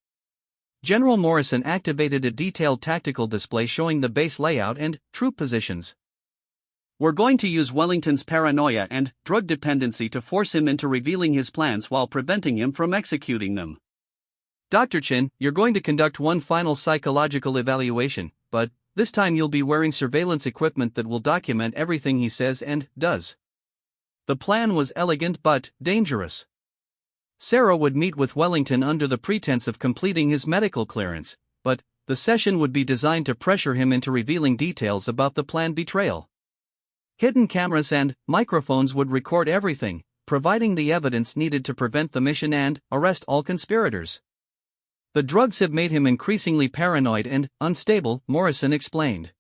General Morrison activated a detailed tactical display showing the base layout and troop positions. "We're going to use Wellington's paranoia and drug dependency to force him into revealing his plans while preventing him from executing them. Dr. Chin, you're going to conduct one final psychological evaluation, but this time you'll be wearing surveillance equipment that will document everything he says and does." The plan was elegant but dangerous. Sarah would meet with Wellington under the pretense of completing his medical clearance, but the session would be designed to pressure him into revealing details about the planned betrayal. Hidden cameras and microphones would record everything, providing the evidence needed to prevent the mission and arrest all conspirators. "The drugs have made him increasingly paranoid and unstable," Morrison explained.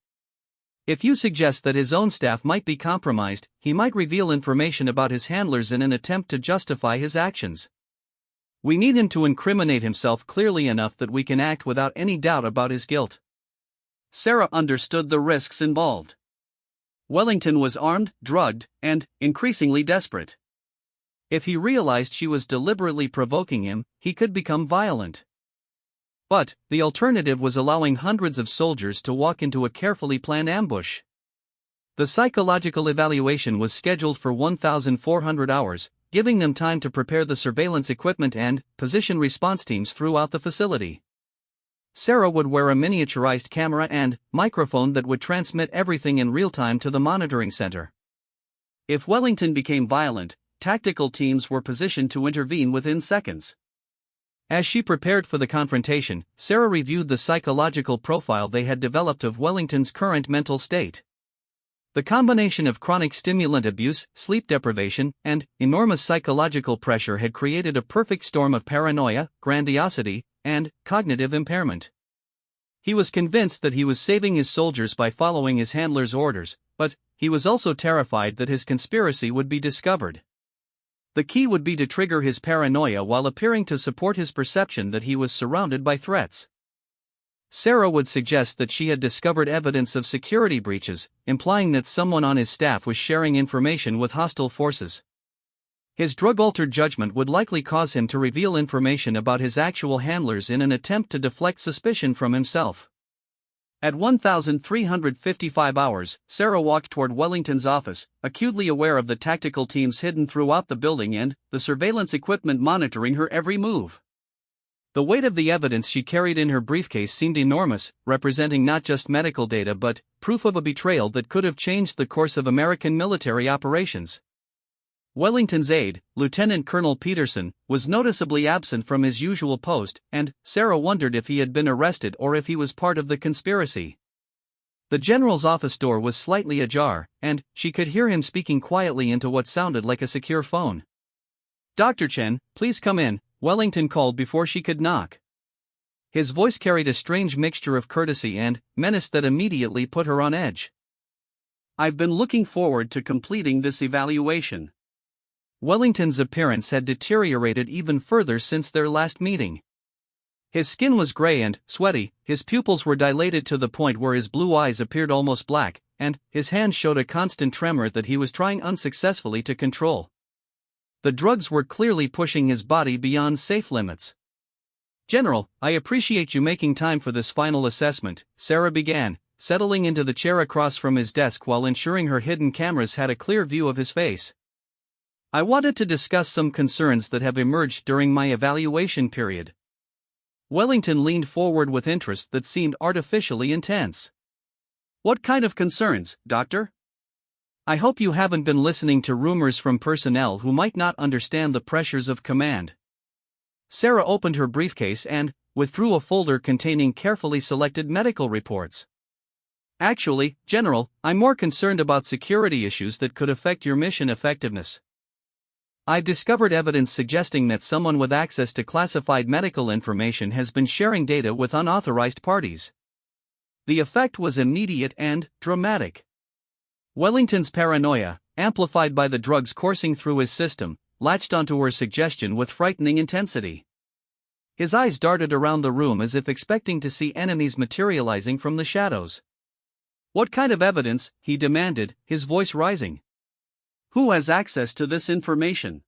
"If you suggest that his own staff might be compromised, he might reveal information about his handlers in an attempt to justify his actions. We need him to incriminate himself clearly enough that we can act without any doubt about his guilt." Sarah understood the risks involved. Wellington was armed, drugged, and increasingly desperate. If he realized she was deliberately provoking him, he could become violent. But the alternative was allowing hundreds of soldiers to walk into a carefully planned ambush. The psychological evaluation was scheduled for 1,400 hours, giving them time to prepare the surveillance equipment and position response teams throughout the facility. Sarah would wear a miniaturized camera and microphone that would transmit everything in real time to the monitoring center. If Wellington became violent, tactical teams were positioned to intervene within seconds. As she prepared for the confrontation, Sarah reviewed the psychological profile they had developed of Wellington's current mental state. The combination of chronic stimulant abuse, sleep deprivation, and enormous psychological pressure had created a perfect storm of paranoia, grandiosity, and cognitive impairment. He was convinced that he was saving his soldiers by following his handlers' orders, but he was also terrified that his conspiracy would be discovered. The key would be to trigger his paranoia while appearing to support his perception that he was surrounded by threats. Sarah would suggest that she had discovered evidence of security breaches, implying that someone on his staff was sharing information with hostile forces. His drug-altered judgment would likely cause him to reveal information about his actual handlers in an attempt to deflect suspicion from himself. At 1,355 hours, Sarah walked toward Wellington's office, acutely aware of the tactical teams hidden throughout the building and the surveillance equipment monitoring her every move. The weight of the evidence she carried in her briefcase seemed enormous, representing not just medical data but proof of a betrayal that could have changed the course of American military operations. Wellington's aide, Lieutenant Colonel Peterson, was noticeably absent from his usual post, and Sarah wondered if he had been arrested or if he was part of the conspiracy. The general's office door was slightly ajar, and she could hear him speaking quietly into what sounded like a secure phone. "Dr. Chen, please come in," Wellington called before she could knock. His voice carried a strange mixture of courtesy and menace that immediately put her on edge. "I've been looking forward to completing this evaluation." Wellington's appearance had deteriorated even further since their last meeting. His skin was gray and sweaty, his pupils were dilated to the point where his blue eyes appeared almost black, and his hands showed a constant tremor that he was trying unsuccessfully to control. The drugs were clearly pushing his body beyond safe limits. "General, I appreciate you making time for this final assessment," Sarah began, settling into the chair across from his desk while ensuring her hidden cameras had a clear view of his face. "I wanted to discuss some concerns that have emerged during my evaluation period." Wellington leaned forward with interest that seemed artificially intense. "What kind of concerns, Doctor? I hope you haven't been listening to rumors from personnel who might not understand the pressures of command." Sarah opened her briefcase and withdrew a folder containing carefully selected medical reports. "Actually, General, I'm more concerned about security issues that could affect your mission effectiveness. I've discovered evidence suggesting that someone with access to classified medical information has been sharing data with unauthorized parties." The effect was immediate and dramatic. Wellington's paranoia, amplified by the drugs coursing through his system, latched onto her suggestion with frightening intensity. His eyes darted around the room as if expecting to see enemies materializing from the shadows. "What kind of evidence?" he demanded, his voice rising. "Who has access to this information?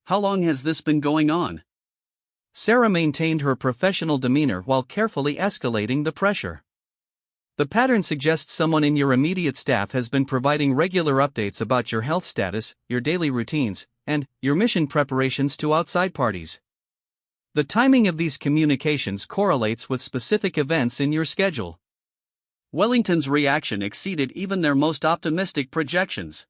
How long has this been going on?" Sarah maintained her professional demeanor while carefully escalating the pressure. "The pattern suggests someone in your immediate staff has been providing regular updates about your health status, your daily routines, and your mission preparations to outside parties. The timing of these communications correlates with specific events in your schedule." Wellington's reaction exceeded even their most optimistic projections.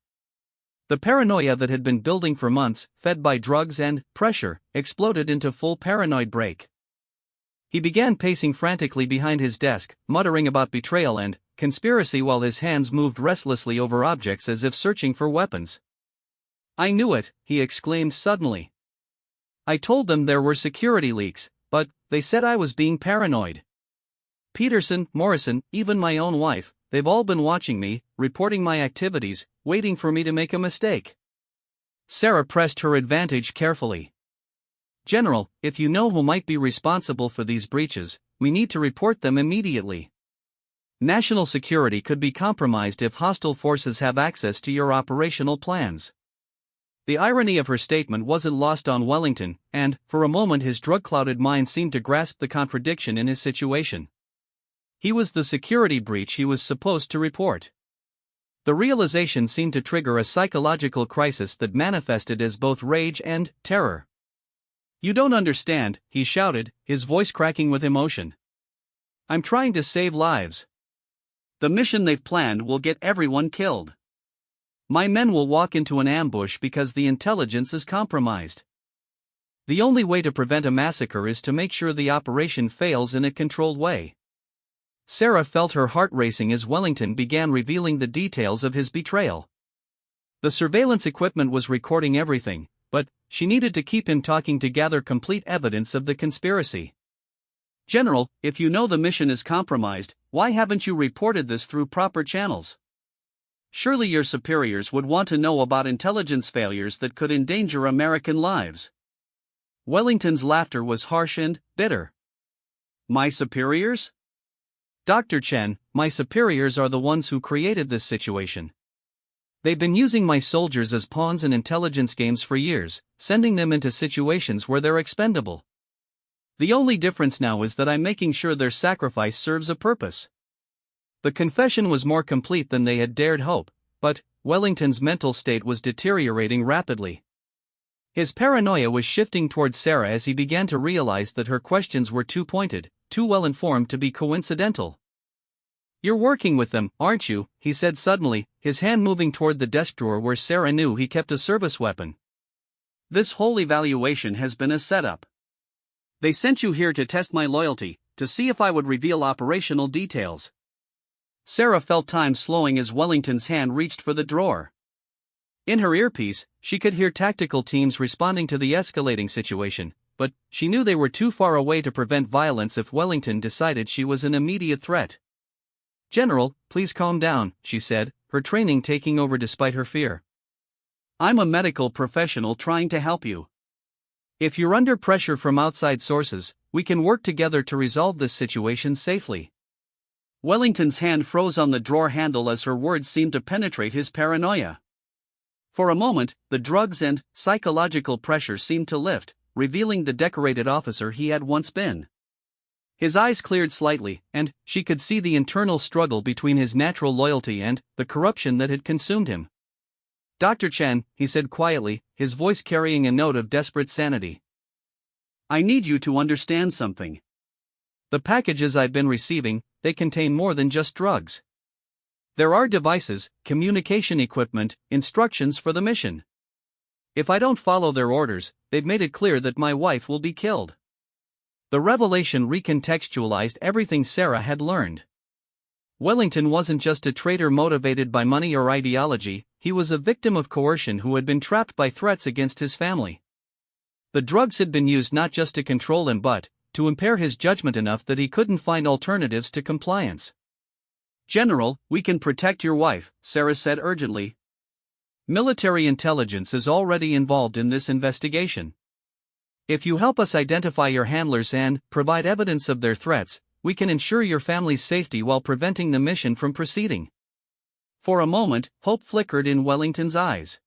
The paranoia that had been building for months, fed by drugs and pressure, exploded into full paranoid break. He began pacing frantically behind his desk, muttering about betrayal and conspiracy while his hands moved restlessly over objects as if searching for weapons. "I knew it," he exclaimed suddenly. "I told them there were security leaks, but they said I was being paranoid. Peterson, Morrison, even my own wife, they've all been watching me, reporting my activities, waiting for me to make a mistake." Sarah pressed her advantage carefully. "General, if you know who might be responsible for these breaches, we need to report them immediately. National security could be compromised if hostile forces have access to your operational plans." The irony of her statement wasn't lost on Wellington, and, for a moment, his drug-clouded mind seemed to grasp the contradiction in his situation. He was the security breach he was supposed to report. The realization seemed to trigger a psychological crisis that manifested as both rage and terror. "You don't understand," he shouted, his voice cracking with emotion. "I'm trying to save lives. The mission they've planned will get everyone killed. My men will walk into an ambush because the intelligence is compromised. The only way to prevent a massacre is to make sure the operation fails in a controlled way." Sarah felt her heart racing as Wellington began revealing the details of his betrayal. The surveillance equipment was recording everything, but she needed to keep him talking to gather complete evidence of the conspiracy. "General, if you know the mission is compromised, why haven't you reported this through proper channels? Surely your superiors would want to know about intelligence failures that could endanger American lives." Wellington's laughter was harsh and bitter. "My superiors? Dr. Chen, my superiors are the ones who created this situation. They've been using my soldiers as pawns in intelligence games for years, sending them into situations where they're expendable. The only difference now is that I'm making sure their sacrifice serves a purpose." The confession was more complete than they had dared hope, but Wellington's mental state was deteriorating rapidly. His paranoia was shifting towards Sarah as he began to realize that her questions were too pointed, too well informed to be coincidental. "You're working with them, aren't you?" he said suddenly, his hand moving toward the desk drawer where Sarah knew he kept a service weapon. "This whole evaluation has been a setup. They sent you here to test my loyalty, to see if I would reveal operational details." Sarah felt time slowing as Wellington's hand reached for the drawer. In her earpiece, she could hear tactical teams responding to the escalating situation, but she knew they were too far away to prevent violence if Wellington decided she was an immediate threat. "General, please calm down," she said, her training taking over despite her fear. "I'm a medical professional trying to help you. If you're under pressure from outside sources, we can work together to resolve this situation safely." Wellington's hand froze on the drawer handle as her words seemed to penetrate his paranoia. For a moment, the drugs and psychological pressure seemed to lift, revealing the decorated officer he had once been. His eyes cleared slightly, and she could see the internal struggle between his natural loyalty and the corruption that had consumed him. "Dr. Chen," he said quietly, his voice carrying a note of desperate sanity. "I need you to understand something. The packages I've been receiving, they contain more than just drugs. There are devices, communication equipment, instructions for the mission. If I don't follow their orders, they've made it clear that my wife will be killed." The revelation recontextualized everything Sarah had learned. Wellington wasn't just a traitor motivated by money or ideology, he was a victim of coercion who had been trapped by threats against his family. The drugs had been used not just to control him but to impair his judgment enough that he couldn't find alternatives to compliance. "General, we can protect your wife," Sarah said urgently. "Military intelligence is already involved in this investigation. If you help us identify your handlers and provide evidence of their threats, we can ensure your family's safety while preventing the mission from proceeding." For a moment, hope flickered in Wellington's eyes.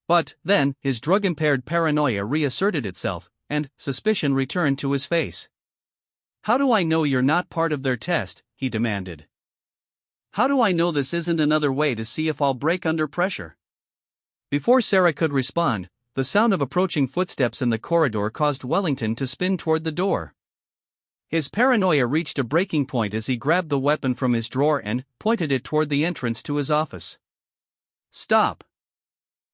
But then, his drug-impaired paranoia reasserted itself, and suspicion returned to his face. "How do I know you're not part of their test?" he demanded. "How do I know this isn't another way to see if I'll break under pressure?" Before Sarah could respond, the sound of approaching footsteps in the corridor caused Wellington to spin toward the door. His paranoia reached a breaking point as he grabbed the weapon from his drawer and pointed it toward the entrance to his office. "Stop!"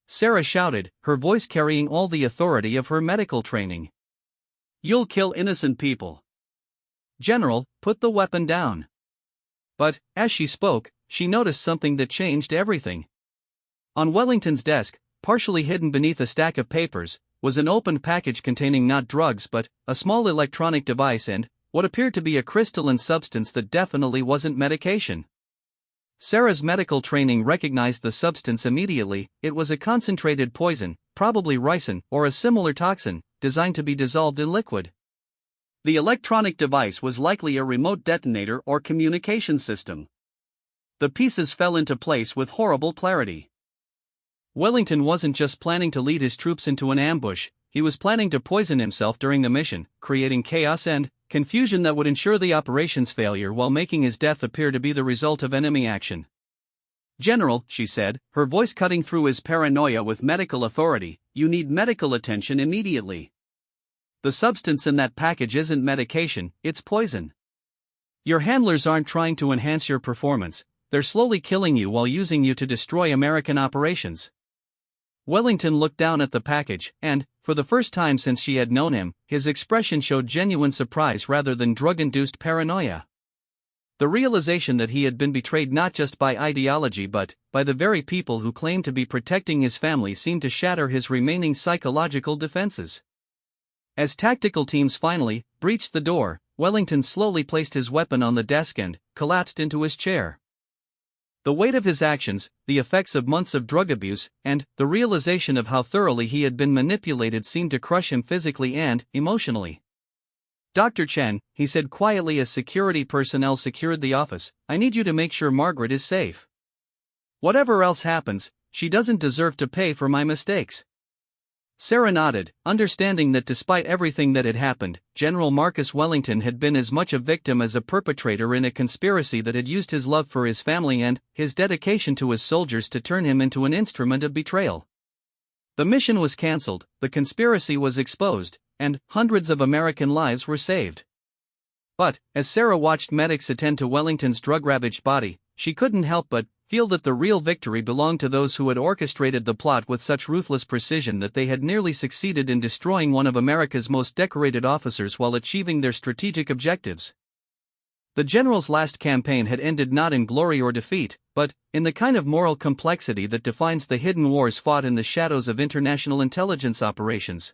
Sarah shouted, her voice carrying all the authority of her medical training. "You'll kill innocent people. General, put the weapon down." But, as she spoke, she noticed something that changed everything. On Wellington's desk, partially hidden beneath a stack of papers, was an opened package containing not drugs but a small electronic device and what appeared to be a crystalline substance that definitely wasn't medication. Sarah's medical training recognized the substance immediately. It was a concentrated poison, probably ricin or a similar toxin, designed to be dissolved in liquid. The electronic device was likely a remote detonator or communication system. The pieces fell into place with horrible clarity. Wellington wasn't just planning to lead his troops into an ambush, he was planning to poison himself during the mission, creating chaos and confusion that would ensure the operation's failure while making his death appear to be the result of enemy action. "General," she said, her voice cutting through his paranoia with medical authority, "you need medical attention immediately. The substance in that package isn't medication, it's poison. Your handlers aren't trying to enhance your performance, they're slowly killing you while using you to destroy American operations." Wellington looked down at the package, and, for the first time since she had known him, his expression showed genuine surprise rather than drug-induced paranoia. The realization that he had been betrayed not just by ideology but by the very people who claimed to be protecting his family seemed to shatter his remaining psychological defenses. As tactical teams finally breached the door, Wellington slowly placed his weapon on the desk and collapsed into his chair. The weight of his actions, the effects of months of drug abuse, and the realization of how thoroughly he had been manipulated seemed to crush him physically and emotionally. "Dr. Chen," he said quietly as security personnel secured the office, "I need you to make sure Margaret is safe. Whatever else happens, she doesn't deserve to pay for my mistakes." Sarah nodded, understanding that despite everything that had happened, General Marcus Wellington had been as much a victim as a perpetrator in a conspiracy that had used his love for his family and his dedication to his soldiers to turn him into an instrument of betrayal. The mission was cancelled, the conspiracy was exposed, and hundreds of American lives were saved. But, as Sarah watched medics attend to Wellington's drug-ravaged body, she couldn't help but feel that the real victory belonged to those who had orchestrated the plot with such ruthless precision that they had nearly succeeded in destroying one of America's most decorated officers while achieving their strategic objectives. The general's last campaign had ended not in glory or defeat, but in the kind of moral complexity that defines the hidden wars fought in the shadows of international intelligence operations.